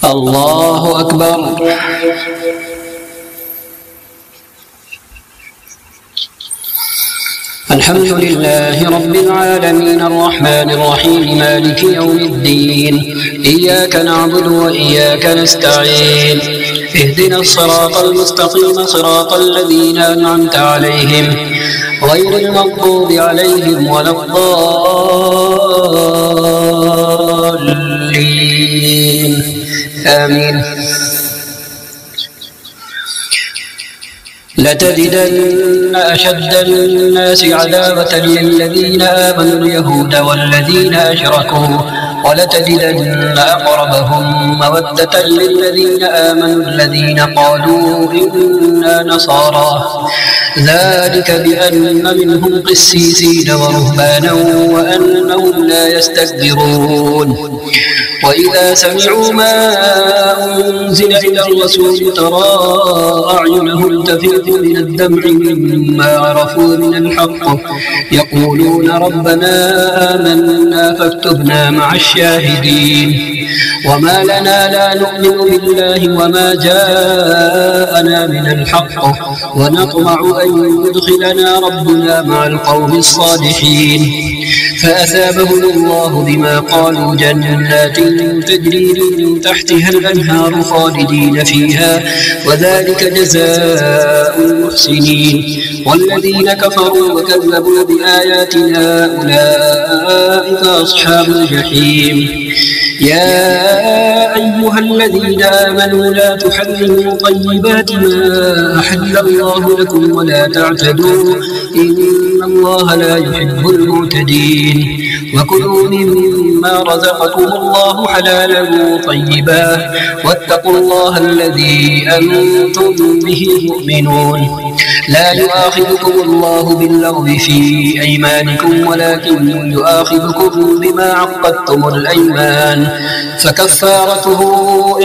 الله أكبر. الحمد لله رب العالمين الرحمن الرحيم مالك يوم الدين، إياك نعبد وإياك نستعين، اهدنا الصراط المستقيم صراط الذين أنعمت عليهم غير المغضوب عليهم ولا الضالين آمين. لتجدن أشد الناس عداوة للذين آمنوا اليهود والذين أشركوا، ولتجدن أقربهم مودة للذين آمنوا الذين قالوا إنا نصارى، ذلك بأن منهم قسيسين ورهبانا وأنهم لا يستكبرون. وإذا سمعوا ما أنزل إلى الرسول ترى أعينهم تفيض من الدمع مما عرفوا من الحق، يقولون ربنا آمنا فاكتبنا مع الشاهدين. وما لنا لا نؤمن بالله وما جاءنا من الحق ونطمع أن يدخلنا ربنا مع القوم الصالحين، فأثابهم الله بما قالوا جنات تجري من تحتها الأنهار خالدين فيها، وذلك جزاء المحسنين. والذين كفروا وكذبوا بآياتنا أولئك أصحاب الجحيم. يا أيها الذين آمنوا لا تحرموا طيبات ما أحل الله لكم ولا تعتدوا إن الله لا يحب المعتدين. وكلوا مما رزقكم الله حلالا طيبا واتقوا الله الذي أنتم به مؤمنون. لا يؤاخذكم الله باللغو في أيمانكم ولكن يؤاخذكم بما عقدتم الأيمان، فكفارته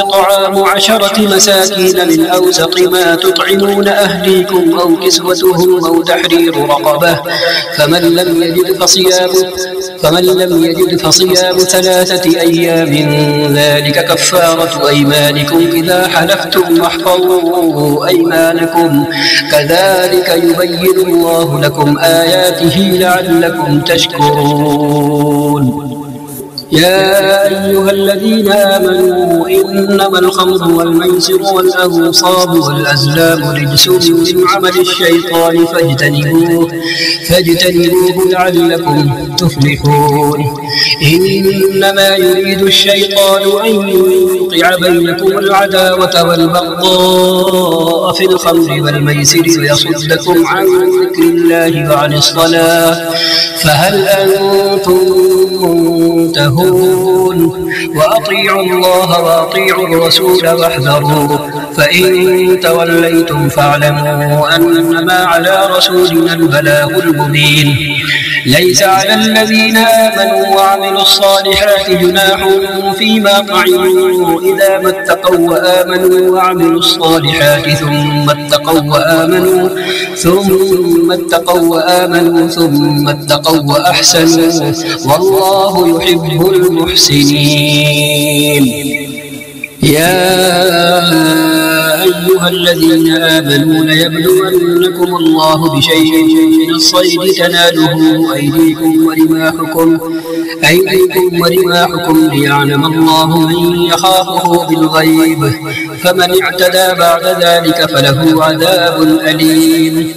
إطعام 10 مساكين من أوسط ما تطعمون أهليكم أو كسوتهم أو تحرير رقبة، فمن لم يجد فصيام 3 أيام، ذلك كفارة أيمانكم إذا حلفتم واحفظوا أيمانكم، كذلك يبين الله لكم آياته لعلكم تشكرون. يا أيها الذين آمنوا إنما الخمر والميسر والأنصاب والأزلام رجس من عمل الشيطان فاجتنبوه لعلكم تفلحون. إنما يريد الشيطان أن يوقع بينكم العداوة والبغضاء في الخمر والميسر ويصدكم عن ذكر الله وعن الصلاة، فهل أنتم منتهون؟ وأطيعوا الله وأطيعوا الرسول واحذروا، فإن توليتم فاعلموا أنما على رسولنا البلاغ المبين. ليس على الذين آمنوا وعملوا الصالحات جناح فيما طعموا إذا ما اتقوا وآمنوا وعملوا الصالحات ثم اتقوا وأحسنوا، والله يحب المحسنين. يا أيها الذين آمنوا ليبلونكم الله بشيء من الصيد تناله أيديكم ورماحكم ليعلم الله من يخافه بالغيب، فمن اعتدى بعد ذلك فله عذاب أليم.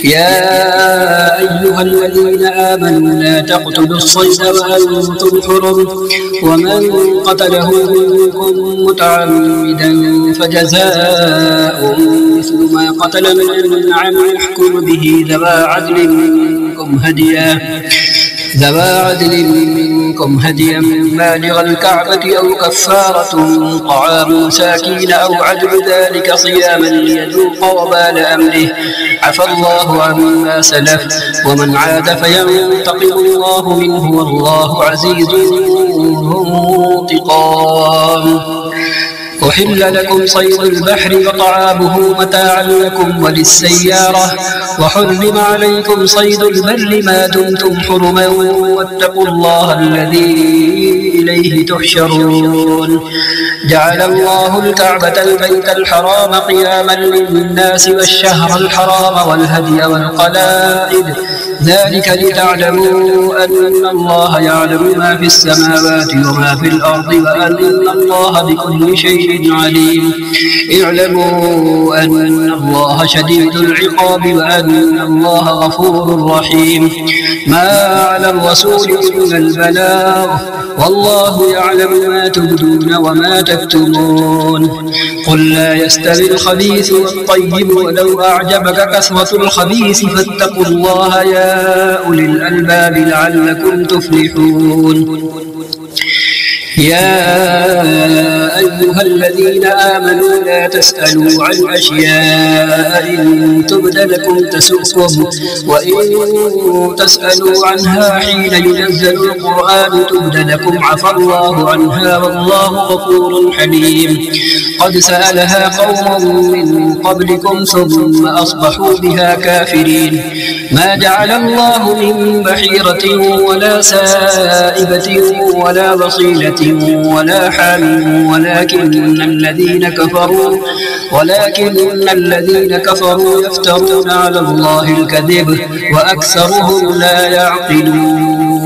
يا أيها الذين آمنوا لا تقتلوا الصيد وأنتم حرم، ومن قتله منكم متعمدا فجزاء مثل ما قتل من النعم يحكم به ذوى عدل منكم هديا بالغ الكعبة أو كفارة طعام مساكين أو عدل ذلك صياما ليذوق وبال أمره، عفى الله عما سلف، ومن عاد فينتقم الله منه والله عزيز ذو انتقام. أحل لكم صيد البحر وطعامه متاعا لكم وللسيارة، وحرم عليكم صيد البر ما دمتم حرما، واتقوا الله الذي إليه تحشرون جعل الله الكعبة البيت الحرام قياما للناس والشهر الحرام والهدي والقلائد ذلك لتعلموا أن الله يعلم ما في السماوات وما في الأرض وأن الله بكل شيء عليم اعلموا أن الله شديد العقاب وأن الله غفور رحيم ما على الرسول إلا البلاغ والله يعلم ما تبدون وما تكتمون قل لا يستوي الخبيث والطيب ولو أعجبك كثرة الخبيث فاتقوا الله يا أولي الألباب لعلكم تفلحون يا أيها الذين آمنوا لا تسألوا عن أشياء إن تبد لكم تسؤكم وإن تسألوا عنها حين ينزل القرآن تبد لكم عفى الله عنها والله غفور حليم قد سألها قوم من قبلكم ثم أصبحوا بها كافرين ما جعل الله من بحيرة ولا سائبة ولا وصيلة ولا حام ولكن الذين كفروا يفترون على الله الكذب وأكثرهم لا يعقلون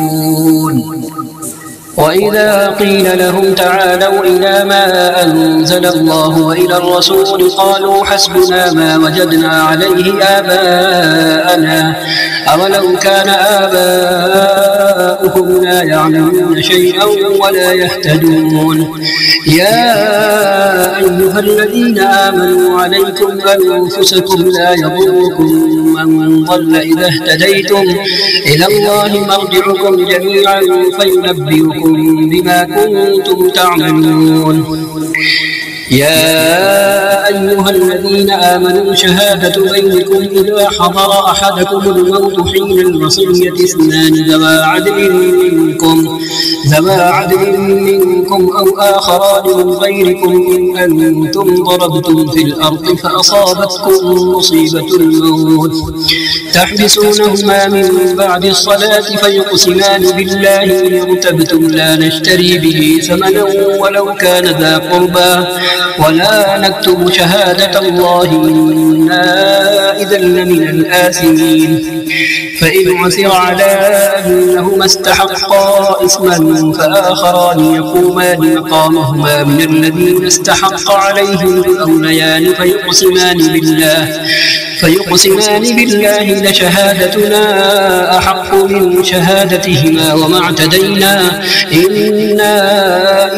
وإذا قيل لهم تعالوا إلى ما أنزل الله وإلى الرسول قالوا حسبنا ما وجدنا عليه آباءنا أولو كان آباؤهم لا يعلمون شيئا ولا يهتدون يا أيها الذين آمنوا عليكم أنفسكم لا يضركم من ضل إذا اهتديتم إلى الله مرجعكم جميعا فينبئكم بما كنتم تعملون يا أيها الذين آمنوا شهادة بينكم إذا حضر أحدكم الموت حين الوصية اثنان ذوى عدل منكم أو آخران من غيركم إن أنتم ضربتم في الأرض فأصابتكم مصيبة الموت تحبسونهما من بعد الصلاة فيقسمان بالله إن ارتبتم لا نشتري به ثمنا ولو كان ذا قربى ولا نكتم شهادة الله إنا إذا لمن الآثمين فإن عثر على أنهما استحقا إثما فآخران يقومان مقامهما من الذين استحق عليهم الأوليان فيقسمان بالله لشهادتنا أحق من شهادتهما وما اعتدينا إنا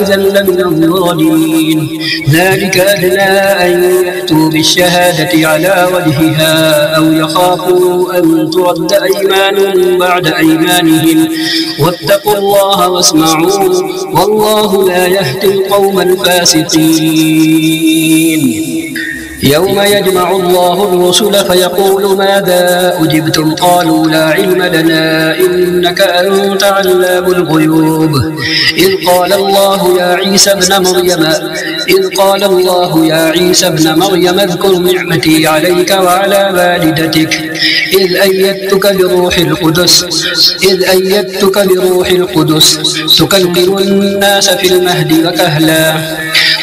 إذا لمن الظالمين ذلك أدنى أن يأتوا بالشهادة على وجهها أو يخافوا أن ترد أيمان بعد أيمانهم واتقوا الله واسمعوا والله لا يهدي القوم الفاسقين يوم يجمع الله الرسل فيقول ماذا أجبتم قالوا لا علم لنا إنك أنت علام الغيوب إذ قال الله يا عيسى ابن مريم اذكر نعمتي عليك وعلى والدتك إذ أيدتك بروح القدس تكلم الناس في المهد وكهلا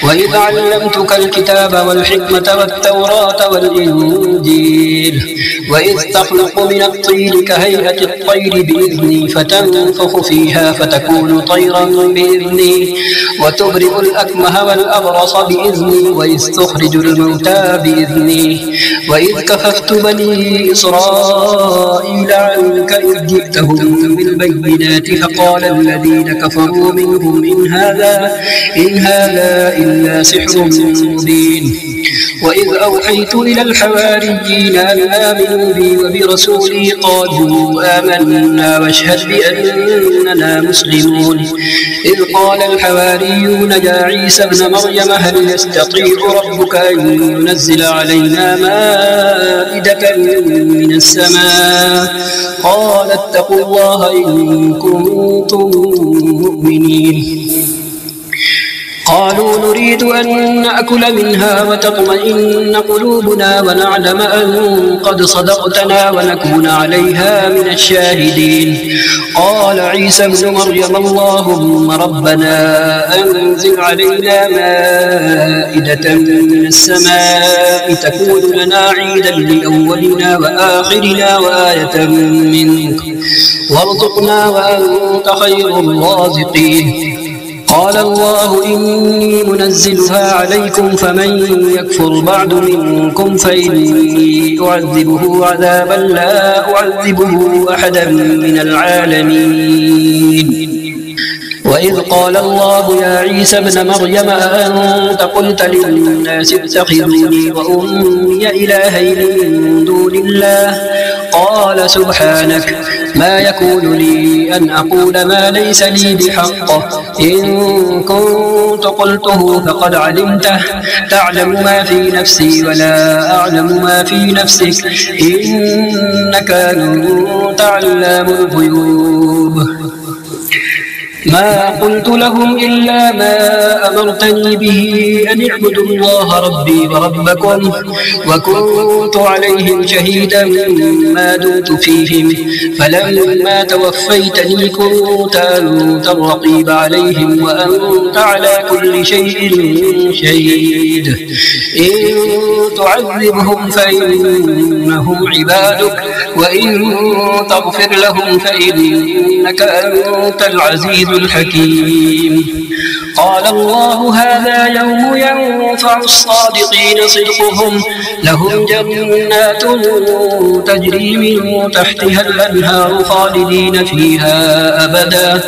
وإذ علمتك الكتاب والحكمة والتوراة والإنجيل وإذ تخلق من الطين كهيئة الطير بإذني فتنفخ فيها فتكون طيرا بإذني وتبرئ الأكمه والأبرص بإذني وإذ تخرج الموتى بإذني وإذ كففت بني إسرائيل عنك إذ جئتهم بالبينات فقال الذين كفروا منهم إن هذا إلا سحر مبين وإذ أوحيت إلى الحواريين أن آمنوا بي وبرسولي قالوا آمنا واشهد بأننا مسلمون إذ قال الحواريون يا عيسى ابن مريم هل يستطيع ربك أن ينزل علينا مائدة من السماء قال اتقوا الله إن كنتم مؤمنين قالوا نريد أن نأكل منها وتطمئن قلوبنا ونعلم أن قد صدقتنا ونكون عليها من الشاهدين. قال عيسى ابن مريم اللهم ربنا أنزل علينا مائدة من السماء تكون لنا عيدا لأولنا وآخرنا وآية منك وارزقنا وأنت خير الرازقين. قال الله إني منزلها عليكم فمن يكفر بعد منكم فإني أعذبه عذابا لا أعذبه أحدا من العالمين. وإذ قال الله يا عيسى ابن مريم أأنت قلت للناس اتخذوني وأمي إلهين من دون الله قال سبحانك ما يكون لي أن أقول ما ليس لي بحق إن كنت قلته فقد علمته تعلم ما في نفسي ولا أعلم ما في نفسك إنك أنت علام الغيوب. ما قلت لهم إلا ما أمرتني به أن اعبدوا الله ربي وربكم وكنت عليهم شهيدا ما دمت فيهم فلما توفيتني كنت أنت الرقيب عليهم وأنت على كل شيء شهيد. إن تعذبهم فإنهم عبادك وإن تغفر لهم فإنك أنت العزيز الحكيم. قال الله هذا يوم ينفع الصادقين صدقهم لهم جنات تجري من تحتها الأنهار خالدين فيها أبدا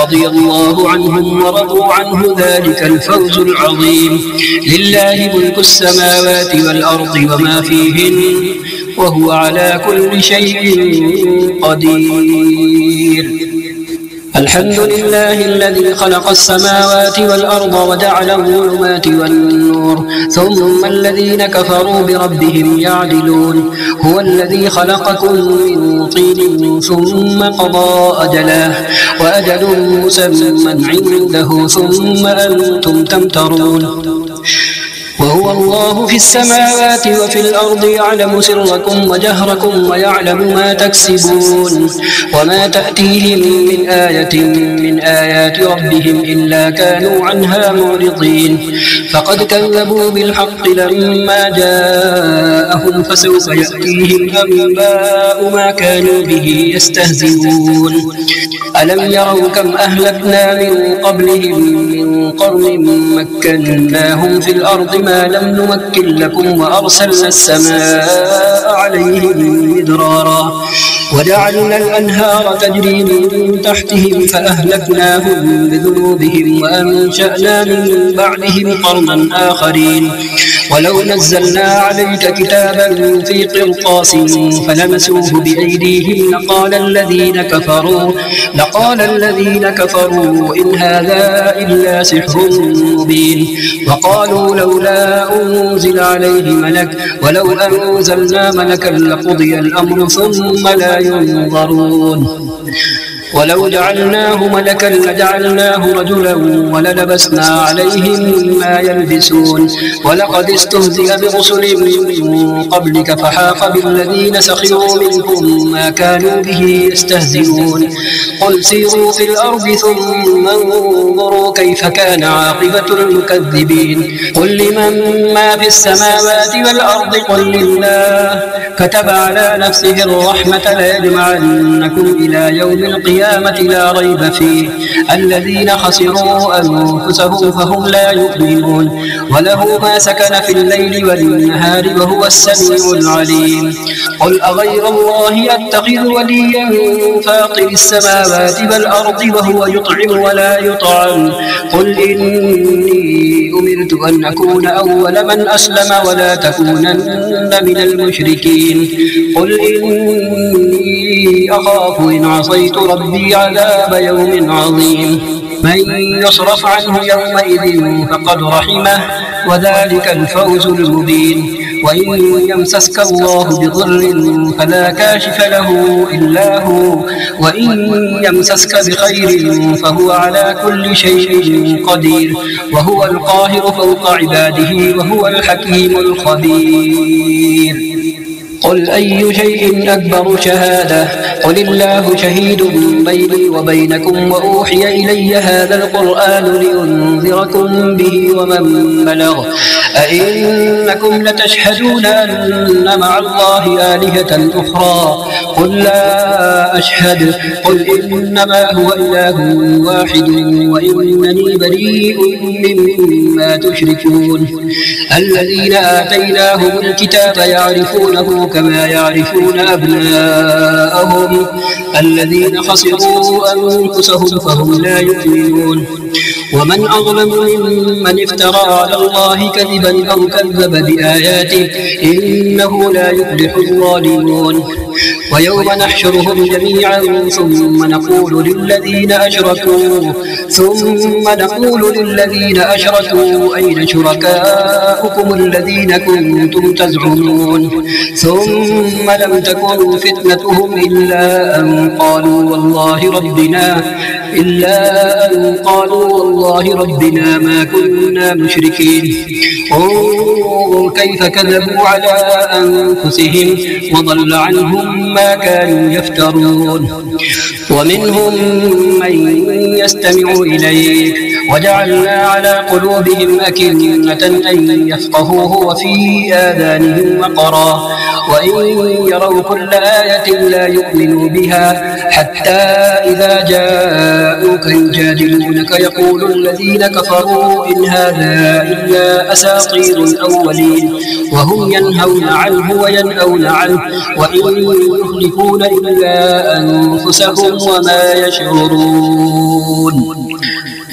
رضي الله عنهم ورضوا عنه ذلك الفوز العظيم. لله ملك السماوات والأرض وما فيهن وهو على كل شيء قدير. الحمد لله الذي خلق السماوات والأرض وجعل الظلمات والنور ثم الذين كفروا بربهم يعدلون. هو الذي خلقكم من طين ثم قضى أجله وأجل مسمى عنده ثم أنتم تمترون. وهو الله في السماوات وفي الأرض يعلم سركم وجهركم ويعلم ما تكسبون وما تأتيهم من آية من آيات ربهم إلا كانوا عنها معرضين. فقد كذبوا بالحق لما جاءهم فسوف يأتيهم أنباء ما كانوا به يستهزئون. ألم يروا كم أهلكنا من قبلهم من قرن مكناهم في الأرض ما لم نمكن لكم وأرسلنا السماء عليهم مدرارا وجعلنا الأنهار تجري من تحتهم فأهلكناهم بذنوبهم وأنشأنا من بعدهم قرنا آخرين. ولو نزلنا عليك كتابا في قرطاس فلمسوه بأيديهم لقال الذين كفروا إن هذا إلا سحر مبين. وقالوا لولا أنزل عليه ملك ولو أنزلنا ملكا لقضي الأمر ثم لا ينظرون. ولو جعلناه ملكا لجعلناه رجلا وللبسنا عليهم ما يلبسون. ولقد استهزئ برسل من قبلك فحاق بالذين سخروا منهم ما كانوا به يستهزئون. قل سيروا في الأرض ثم انظروا كيف كان عاقبة المكذبين. قل لمن ما في السماوات والأرض قل لله كتب على نفسه الرحمة ليجمعنكم إلى يوم القيامة لا ريب فيه الذين خسروا أنفسهم فهم لا يؤمنون. وله ما سكن في الليل والنهار وهو السميع العليم. قل أغير الله أتخذ وليا فاطر السماوات والأرض وهو يطعم ولا يطعم. قل إني أمرت أن أكون أول من أسلم ولا تكونن من المشركين. قل إني أخاف إن عصيت ربي عذاب يوم عظيم. من يصرف عنه يومئذ فقد رحمه وذلك الفوز المبين. وإن يمسسك الله بضر فلا كاشف له إلا هو، وإن يمسسك بخير فهو على كل شيء قدير، وهو القاهر فوق عباده، وهو الحكيم الخبير. قل أي شيء أكبر شهادة؟ قل الله شهيد بيني وبينكم، وأوحي إلي هذا القرآن لأنذركم به ومن بلغ. أئنكم لتشهدون أن مع الله آلهة أخرى؟ قل لا أشهد. قل إنما هو إله واحد وإنني بريء مما تشركون. الذين آتيناهم الكتاب يعرفونه كما يعرفون أبناءهم، الذين خسروا أنفسهم فهم لا يؤمنون. ومن أظلم ممن افترى على الله كذبا أو كذب بآياته، إنه لا يفلح الظالمون. ويوم نحشرهم جميعا ثم نقول للذين أشركوا أين شركاؤكم الذين كنتم تزعمون؟ ثم لم تكن فتنتهم إلا أن قالوا والله ربنا ما كنا مشركين. انظر كيف كذبوا على أنفسهم وضل عنهم ما كانوا يفترون. ومنهم من يستمع إليك وجعلنا على قلوبهم أكنة أن يفقهوه وفي آذانهم وقرا، وإن يروا كل آية لا يؤمنوا بها، حتى إذا جاءوك يجادلونك يقول الذين كفروا إن هذا إلا أساطير الأولين، وهم ينهون عنه وينأون عنه، وإن يهلكون إلا أنفسهم وما يشعرون.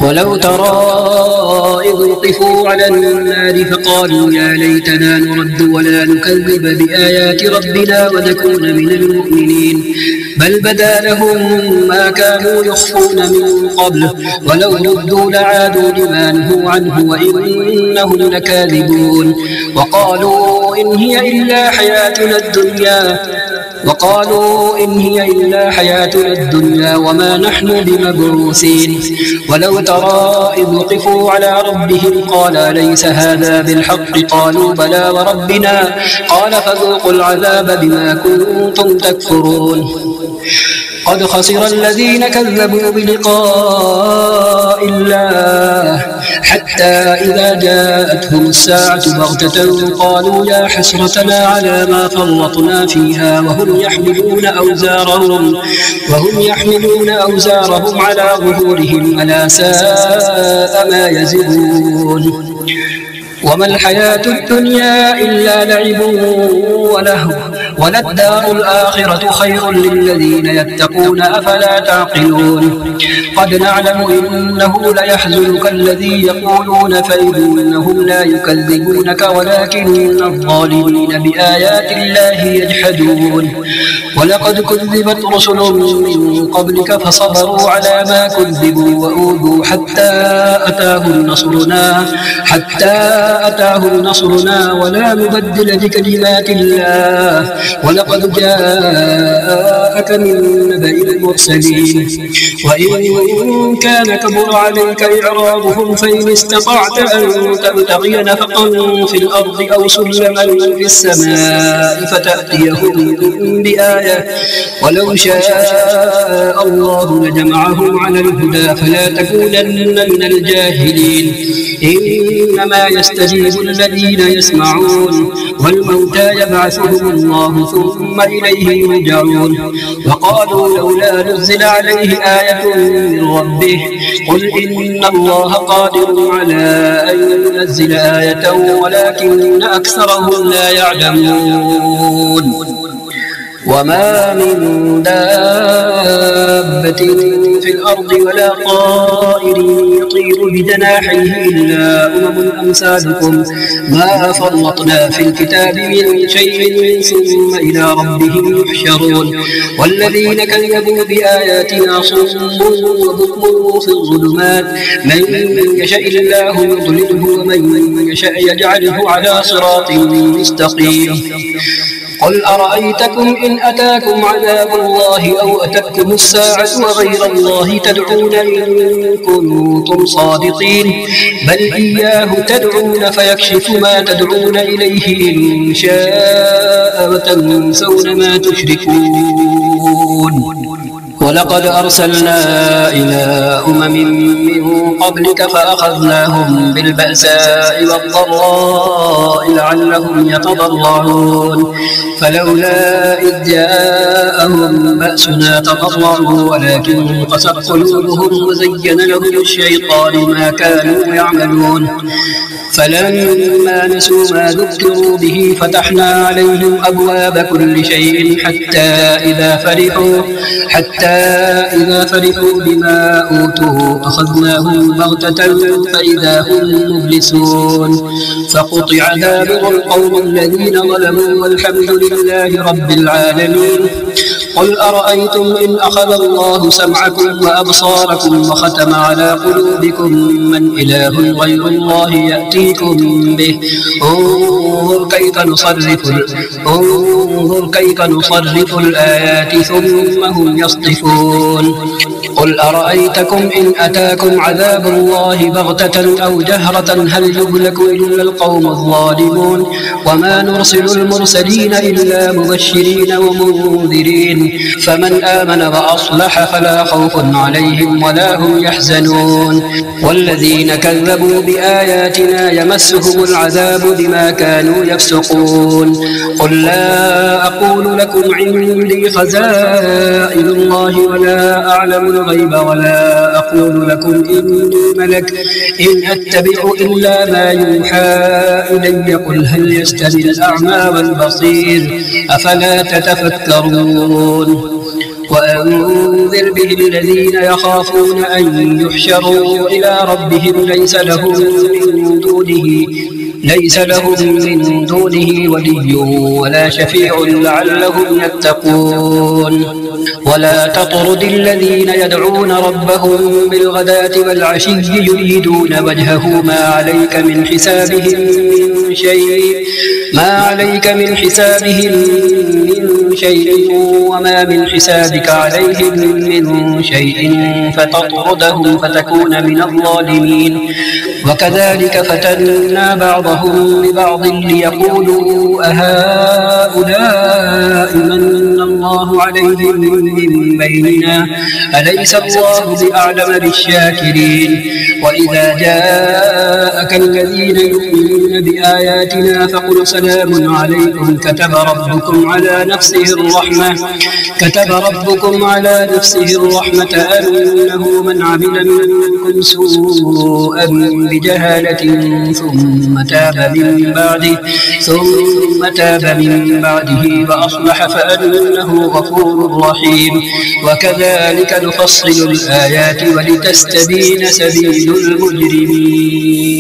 ولو ترى إذ وقفوا على النار فقالوا يا ليتنا نرد ولا نكذب بآيات ربنا ونكون من المؤمنين، بل بدا لهم ما كانوا يخفون من قبل، ولو ردوا لعادوا لما نهوا عنه وإنهم لكاذبون. وقالوا إن هي إلا حياتنا الدنيا وما نحن بمبعوثين. ولو ترى إذ وقفوا على ربهم قال ليس هذا بالحق؟ قالوا بلى وربنا، قال فذوقوا العذاب بما كنتم تكفرون. قد خسر الذين كذبوا بلقاء الله حتى إذا جاءتهم الساعة بغتة قالوا يا حسرتنا على ما فرطنا فيها وهم يحملون أوزارهم على ظهورهم، ألا ساء ما يزرون. وما الحياة الدنيا إلا لعب ولهو، وللدار الآخرة خير للذين يتقون، أفلا تعقلون. قد نعلم إنه ليحزنك الذي يقولون فإنهم لا يكذبونك ولكن الظالمين بآيات الله يجحدون. ولقد كذبت رسل من قبلك فصبروا على ما كذبوا وأوذوا حتى أتاهم نصرنا ولا مبدل لكلمات الله، ولقد جاءك من نبأ المرسلين. وإن كان كبر عليك إعراضهم فإن استطعت أن تبتغي نفقا في الأرض أو سلما في السماء فتأتيهم بآية، ولو شاء الله لجمعهم على الهدى فلا تكونن من الجاهلين. إنما يستجيب الذين يسمعون، والموتى يبعثهم الله ثم إليه يرجعون. وقالوا لولا نزل عليه آية من ربه، قل إن الله قادر على أن ينزل آية ولكن أكثرهم لا يعلمون. وما من دابة في الأرض ولا طائر يطير بجناحيه إلا أمثالكم ما فرطنا في الكتاب من شيء ثم إلى ربهم يحشرون والذين كذبوا بآياتنا صم وبكم في الظلمات من يشاء الله يضلله ومن يشاء يجعله على صراط مستقيم قل أرأيتكم إن أتاكم عذاب الله أو أتتكم الساعة وغير الله تدعون إن كنتم صادقين بل إياه تدعون فيكشف ما تدعون إليه إن شاء وتنسون ما تشركون ولقد أرسلنا إلى من قبلك فأخذناهم بالبأساء والضراء لعلهم يتضرعون فلولا إذ جاءهم بأسنا تضرعوا ولكن قست قلوبهم وزين لهم الشيطان ما كانوا يعملون فلما نسوا ما ذكروا به فتحنا عليهم أبواب كل شيء حتى إذا فرحوا بما أوتوا أخذناهم بغتة فإذا هم مبلسون فقطع دابر القوم الذين ظلموا والحمد لله رب العالمين قل أرأيتم إن أخذ الله سمعكم وأبصاركم وختم على قلوبكم من إله غير الله يأتيكم به انظر كيف نصرف الآيات ثم هم يصدفون قل أرأيتكم إن أتاكم عذاب الله بغتة أو جهرة هل يهلك إلا القوم الظالمون وما نرسل المرسلين إلا مبشرين ومنذرين فمن آمن وأصلح فلا خوف عليهم ولا هم يحزنون والذين كذبوا بآياتنا يمسهم العذاب بما كانوا يفسقون قل لا أقول لكم عندي خزائن الله ولا أعلم الغيب ولا أقول لكم إني ملك إن أتبع إلا ما يوحى إلي قل هل يستوي الأعمى والبصير أفلا تتفكرون وأنذر به الذين يخافون أن يحشروا إلى ربهم ليس لهم من دونه ولي ولا شفيع لعلهم يتقون ولا تطرد الذين يدعون ربهم بالغداة والعشي يريدون وجهه ما عليك من حسابهم من شيء وما من حسابك عليهم من شيء فتطردهم فتكون من الظالمين وكذلك فتنا بعضهم ببعض ليقولوا أهؤلاء من الله عليهم من بيننا أليس الله بأعلم بالشاكرين وإذا جاءك الذين يؤمنون بآياتنا فقل سلام عليكم كتب ربكم على نفسه الرحمة أنه من عمل منكم سوءا بجهالة ثم تاب من بعده وأصلح فأنه غفور رحيم وكذلك نفصل الآيات ولتستبين سبيل المجرمين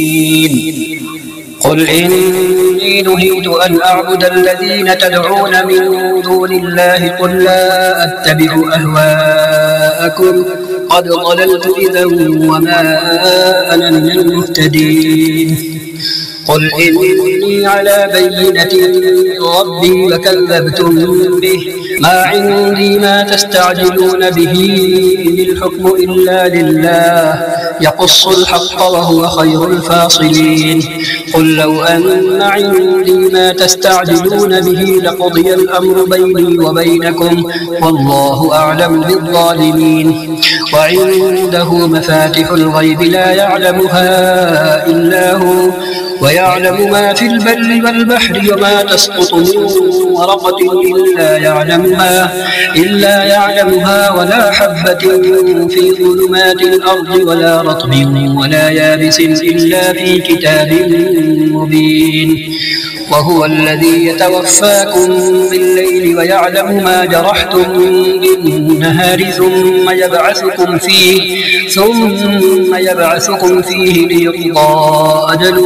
قل إني نهيت أن أعبد الذين تدعون من دون الله قل لا أتبع أهواءكم قد ضللت إذا وما أنا من المهتدين قل إني على بينة من ربي وكذبتم به ما عندي ما تستعجلون به إن الحكم إلا لله يقص الحق وهو خير الفاصلين قل لو أن عندي ما تستعجلون به لقضي الأمر بيني وبينكم والله أعلم بالظالمين وعنده مفاتح الغيب لا يعلمها إلا هو ويعلم ما في البر والبحر وما تسقط من ورقة إلا يعلمها ولا حبة في ظلمات الأرض ولا رطب ولا يابس إلا في كتاب مبين وهو الذي يتوفاكم بالليل ويعلم ما جرحتم بالنهار ثم يبعثكم فيه ليقضى أجل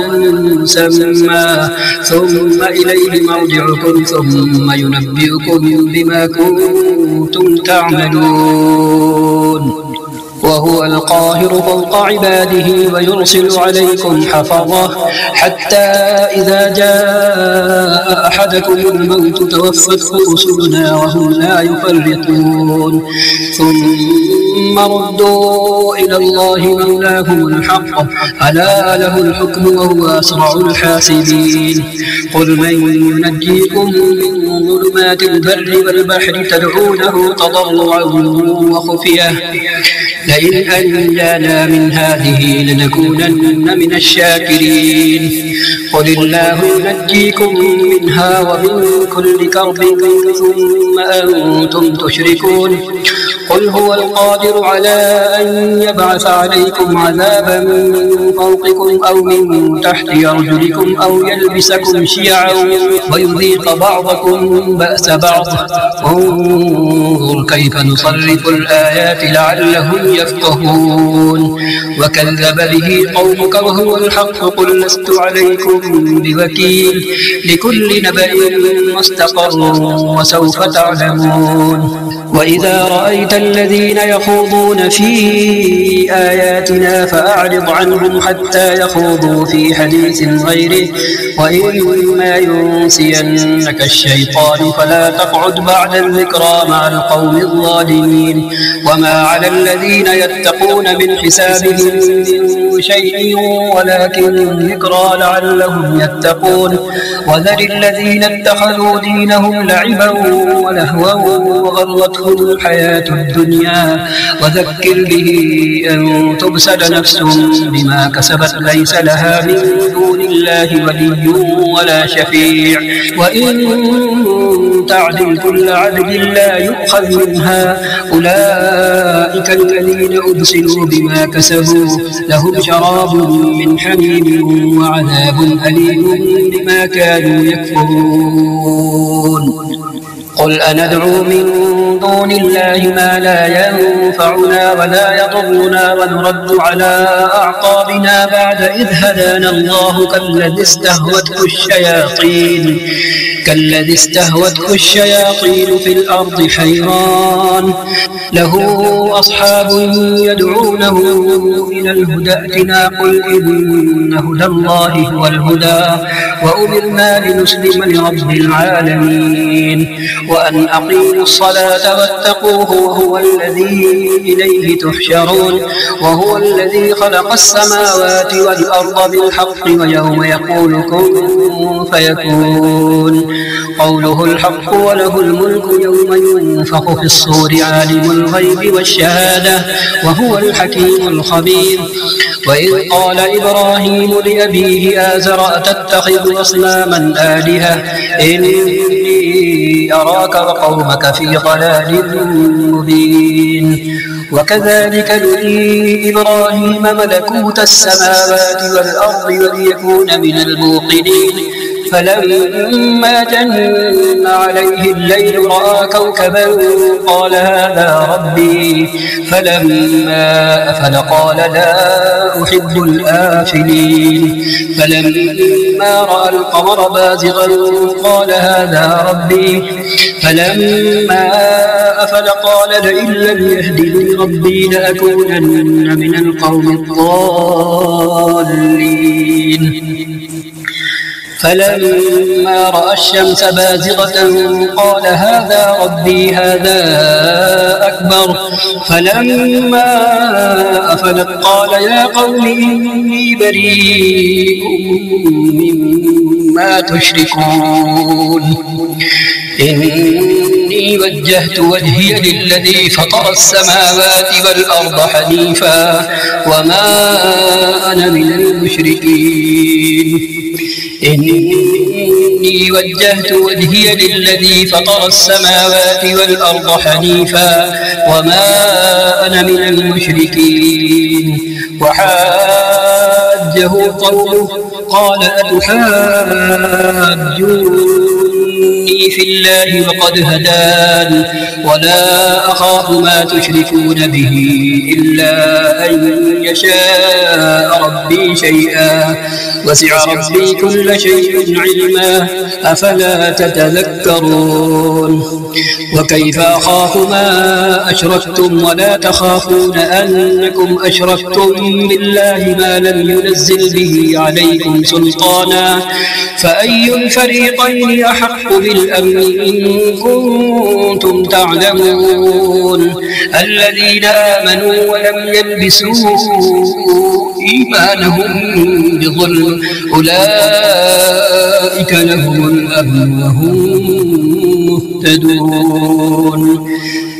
مسمى ثم إليه مرجعكم ثم ينبئكم بما كنتم تعملون. وهو القاهر فوق عباده ويرسل عليكم حفظه حتى إذا جاء أحدكم الموت توفته رسلنا وهم لا يفرطون ثم ردوا إلى الله مولاهم الحق ألا له الحكم وهو أسرع الحاسبين. قل من ينجيكم من ظلمات البر والبحر تدعونه تضرعا وخفية لئن أنجانا من هذه لنكونن من الشاكرين. قل الله ينجيكم منها ومن كل كرب ثم أنتم تشركون. قل هو القادر على أن يبعث عليكم عذابا من فوقكم أو من تحت أرجلكم أو يلبسكم شيعا ويذيق بعضكم بأس بعض. انظر كيف نصرف الآيات لعلهم يفقهون. وكذب به قومك وهو الحق قل لست عليكم بوكيل لكل نبأ مستقر وسوف تعلمون. وإذا رأيت الذين يخوضون في آياتنا فأعرض عنهم حتى يخوضوا في حديث غيره وإما ينسينك الشيطان فلا تقعد بعد الذكرى مع القوم الظالمين. وما على الذين يتقون من حسابهم من شيء ولكن ذكرى لعلهم يتقون. وذر الذين اتخذوا دينهم لعبا ولهوا وغرتهم الحياة الدنيا وذكر به أن تبسل نفس بما كسبت ليس لها من دون الله ولي ولا شفيع وإن تعدل كل عدل لا يؤخذ منها. أولئك الذين أبسلوا بما كسبوا لهم شراب من حميم وعذاب أليم بما كانوا يكفرون. قل أندعو من دون الله ما لا ينفعنا ولا يضرنا ونرد على أعقابنا بعد إذ هدانا الله كالذي استهوته الشياطين في الأرض حيران له أصحاب يدعونه إلى الهدى ائتنا قل إن هدى الله هو الهدى وأمرنا لنسلم لرب العالمين وأن أقيموا الصلاة واتقوه وهو الذي إليه تحشرون. وهو الذي خلق السماوات والأرض بالحق ويوم يقول كن فيكون قوله الحق وله الملك يوم ينفخ في الصور عالم الغيب والشهادة وهو الحكيم الخبير. وإذ قال إبراهيم لأبيه آزر أتتخذ أصناما آلهة إني أراك وقومك في ضلال مبين. وكذلك نري إبراهيم ملكوت السماوات والأرض وليكون من الموقنين فلما جن عليه الليل رأى كوكبا قال هذا ربي فلما أفل قال لا أحب الآفلين. فلما رأى القمر بازغا قال هذا ربي فلما أفل قال لئن لم يهدني ربي لأكونن من القوم الضالين. فلما رأى الشمس بازغة قال هذا ربي هذا أكبر. فلما أفلت قال يا قوم إني بريء مما تشركون إني وجهت وجهي للذي فطر السماوات والأرض حنيفا وما أنا من المشركين. إني وجهت وجهي للذي فطر السماوات والأرض حنيفا وما أنا من المشركين. وحاجه قومه قال أتحاجوني في الله وقد هدان ولا أخاف ما تشركون به إلا أن يشاء ربي شيئا وسع ربي كل شيء علما أفلا تتذكرون وكيف أخاف ما أشركتم ولا تخافون أنكم أشركتم بالله ما لم ينزل به عليكم سلطانا فأي الفريقين أحق بالأمن إن كنتم تعلمون الذين آمنوا ولم يلبسوا إيمانهم بظلم أولئك لهم الأمن وهم مهتدون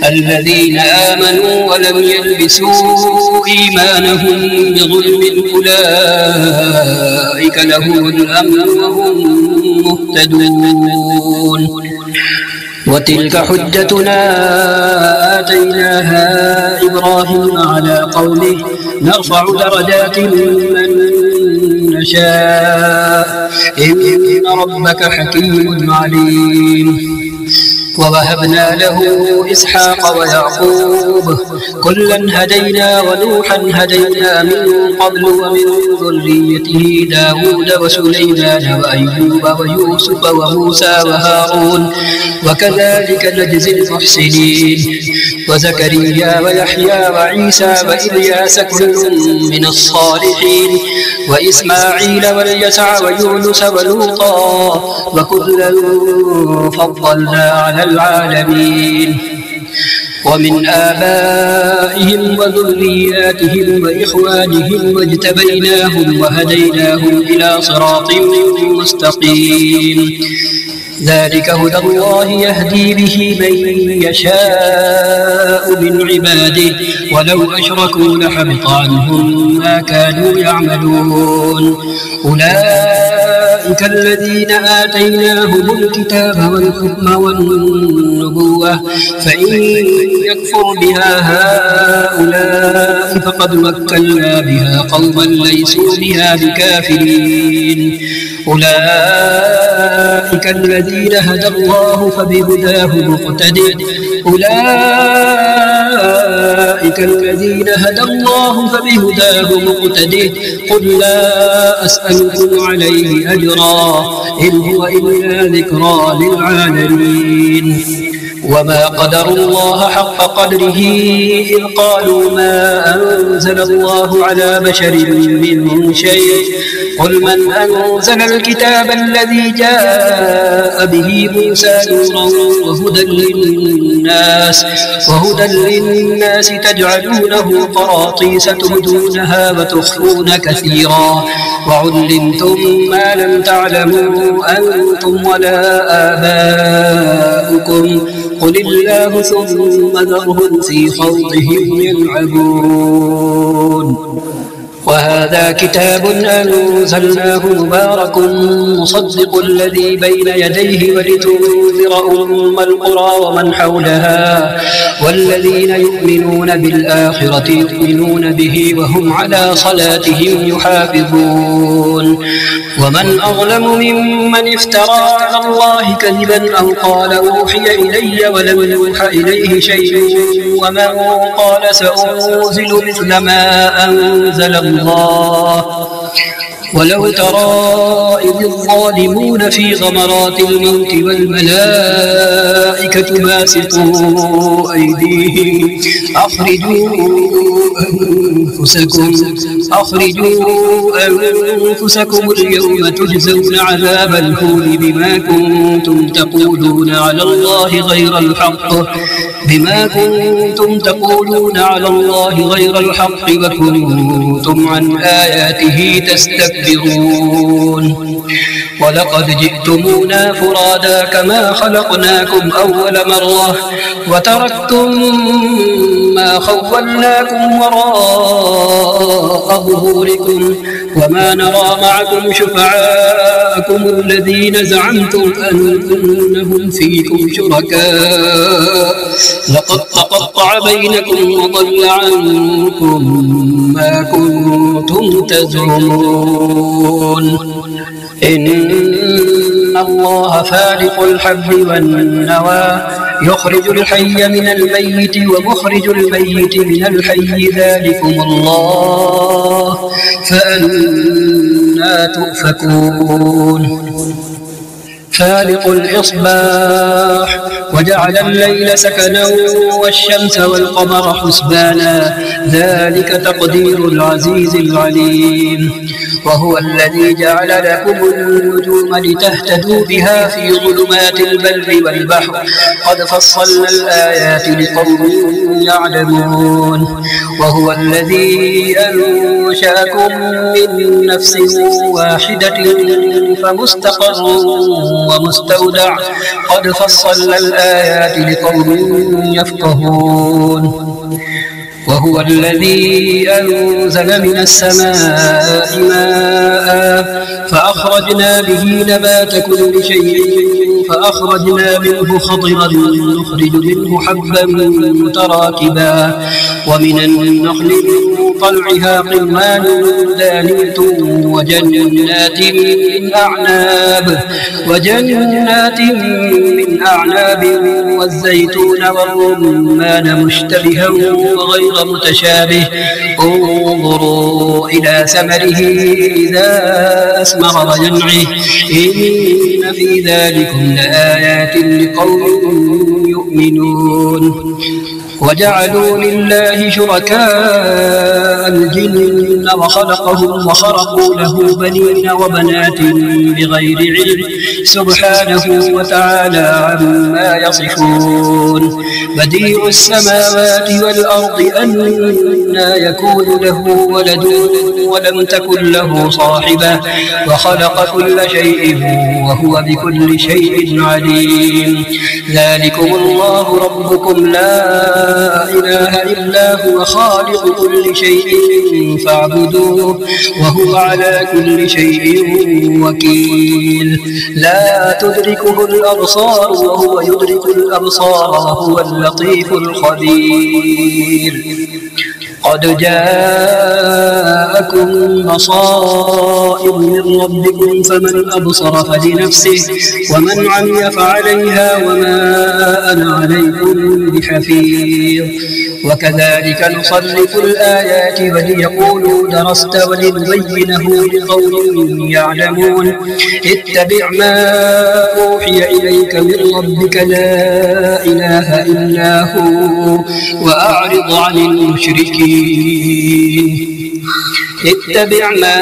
الذين آمنوا ولم يلبسوا إيمانهم بظلم أولئك لهم الأمن وهم مهتدون وتلك حجتنا آتيناها إبراهيم على قومه نرفع درجات من نشاء إن ربك حكيم عليم ووهبنا له إسحاق ويعقوب كلا هدينا ونوحا هدينا من قبل ومن ذريته داود وسليمان وأيوب ويوسف وموسى وهارون وكذلك نجزي المحسنين وزكريا ويحيى وعيسى وإلياس كل من الصالحين وإسماعيل واليسع ويونس ولوطا وكلا فضلنا على العالمين ومن آبائهم وذرياتهم وإخوانهم واجتبيناهم وهديناهم إلى صراط مستقيم ذلك هدى الله يهدي به من يشاء من عباده ولو أشركوا لحبط عنهم ما كانوا يعملون أولئك الذين آتيناهم الكتاب والحكم والنبوة فإن يكفر بها هؤلاء فقد وكلنا بها قوما ليسوا بها بكافرين أولئك الذين هدى الله فبهداه مقتدر أولئك الذين هدى الله فبهداه مقتدر قل لا أسألكم عليه أجرا إن هو إلا ذكرى للعالمين وما قدروا الله حق قدره إذ قالوا ما أنزل الله على بشر من شيء قل من أنزل الكتاب الذي جاء به موسى نورا وهدى للناس تجعلونه قراطيس تبدونها وتخفون كثيرا وعلمتم ما لم تعلموا أنتم ولا آباؤكم قل الله ثم ذرهم في خوضهم يلعبون وهذا كتاب أنزلناه مبارك مصدق الذي بين يديه ولتنذر أم القرى ومن حولها والذين يؤمنون بالآخرة يؤمنون به وهم على صلاتهم يحافظون ومن أظلم ممن افترى على الله كذبا أو قال أوحي إلي ولم يوحى إليه شيء ومن قال سأنزل مثل ما أنزل الله ولو ترى إذ الظالمون في غمرات الموت والملائكة باسطوا أيديهم أخرجوا أنفسكم اليوم تجزون عذاب الهون بما كنتم تقولون على الله غير الحق وكنتم عن آياته تستكبرون ولقد جئتمونا فرادا كما خلقناكم أول مرة وتركتم ما خولناكم وراء ظهوركم وما نرى معكم شفعاءكم شركاءكم الذين زعمتم أنهم فيكم شركاء لقد تقطع بينكم وضل عنكم ما كنتم تزعمون إن الله فالق الحب والنوى يخرج الحي من الميت ومخرج الميت من الحي ذلكم الله فأنى تؤفكون فالق الإصباح وجعل الليل سكنا والشمس والقمر حسبانا ذلك تقدير العزيز العليم وهو الذي جعل لكم النجوم لتهتدوا بها في ظلمات البر والبحر قد فصلنا الآيات لقوم يعلمون وهو الذي أنشأكم من نفس واحدة فمستقر ومستودع قد فصلنا الآيات لقوم يفقهون وهو الذي أنزل من السماء ماء فأخرجنا به نبات كل شيء فأخرجنا منه خضرا نخرج منه حبا متراكبا ومن النخل من طلعها قنوان دانية وجنات من أعناب والزيتون والرمان مشتبها وغير متشابه انظروا إلى ثمره إذا أثمر وينعه إن في ذلكم لآيات لقوم يؤمنون وجعلوا لله شركاء الجن وخلقهم وخرقوا له بنين وبنات بغير علم سبحانه وتعالى عما يصفون بديع السماوات والأرض أنى يكون له ولد ولم تكن له صاحبة وخلق كل شيء وهو بكل شيء عليم ذلكم الله ربكم لا إله إلا هو خالق كل شيء فاعبدوه وهو على كل شيء وكيل لا تدركه الأبصار وهو يدرك الأبصار وهو اللطيف الخبير قد جاءكم بصائر من ربكم فمن أبصر فلنفسه ومن عمي فعليها وما أنا عليكم بحفيظ وكذلك نصرف الآيات وليقولوا درست ولنبينه لقوم يعلمون اتبع ما أوحي إليك من ربك لا إله إلا هو وأعرض عن المشركين اتبع ما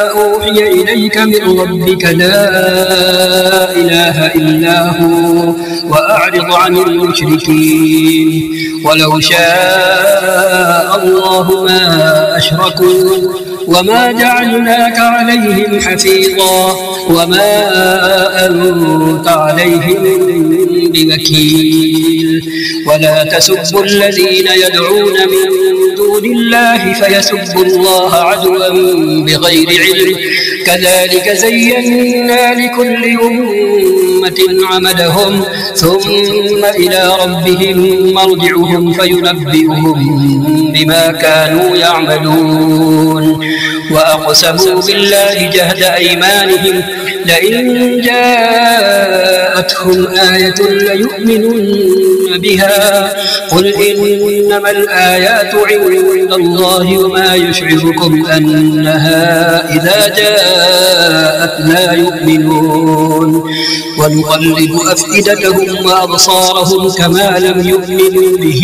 أوحي إليك من ربك لا إله إلا هو وأعرض عن المشركين ولو شاء الله ما أشركوا وما جعلناك عليهم حفيظا وما أنت عليهم بوكيل ولا تسبوا الذين يدعون من دون الله فيسبوا الله عدوا بغير علم كذلك زينا لكل أمة عملهم ثم إلى ربهم مرجعهم فينبئهم بما كانوا يعملون وأقسموا بالله جهد أيمانهم لئن جاءتهم آية ليؤمنن بها قل إنما الآيات عند الله وما يشعركم أنها إذا جاءت لا يؤمنون ونقلب أفئدتهم وأبصارهم كما لم يؤمنوا به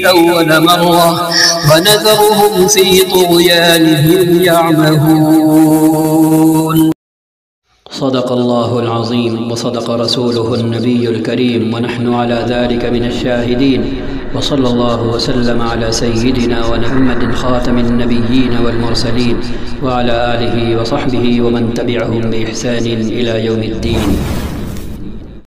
أول مرة ونذرهم في طغيانهم يعمهون صدق الله العظيم وصدق رسوله النبي الكريم ونحن على ذلك من الشاهدين وصلى الله وسلم على سيدنا ونعمة خاتم النبيين والمرسلين وعلى آله وصحبه ومن تبعهم بإحسان إلى يوم الدين.